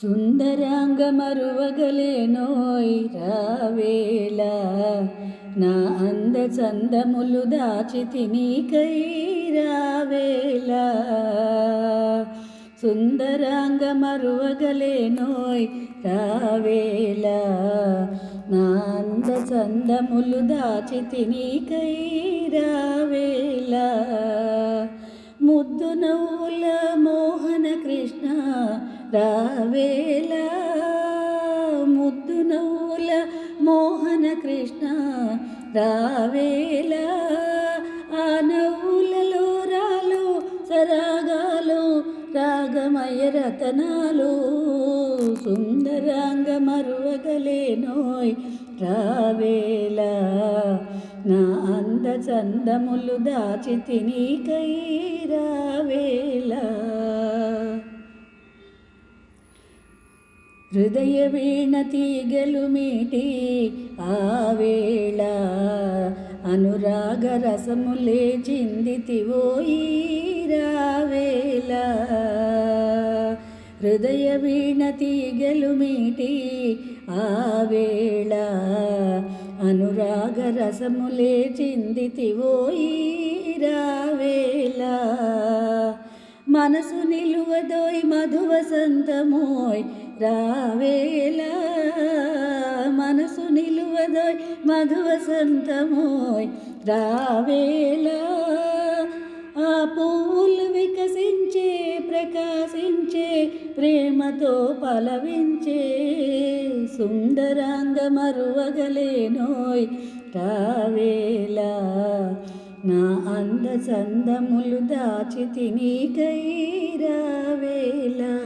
సుందరాంగ మరువగలేనోయ్ రావేళ నా అంద చందములు దాచితి నీకై రావేళ. సుందరాంగ మరువగలేనోయ్ రావేళ నా అంద చందములు దాచితి నీకై రావేళ. ముద్దు నవ్వుల మోహన కృష్ణ రావేళ, ముద్దు నవ్వుల మోహన కృష్ణ రావేళ. ఆ నవ్వులలో రాలు సరాగాలు రాగమయ రతనాలు. సుందరాంగ మరువగలేనోయ్ రావేళ నా అంద చందములు దాచితి నీకై రావేళ. హృదయ వీణ తీగలు మీటి ఆవేళ అనురాగ రసములే చిందితివోయి రావేళ. హృదయ వీణ తీగలు మీటి ఆవేళ అనురాగ రసములే చిందితివోయి రావేళ. మనసు నిలువదోయ్ మధువసంతమోయ్ రావేళ, మనసు నిలువదోయ్ మధువసంతమోయ్ రావేళ. ఆ పువ్వులు వికసించే ప్రకాశించే ప్రేమతో పలవించే. సుందరాంగ మరువగలేనోయ్ రావేళ నా అంద చందములు దాచితి నీకై రావేళ.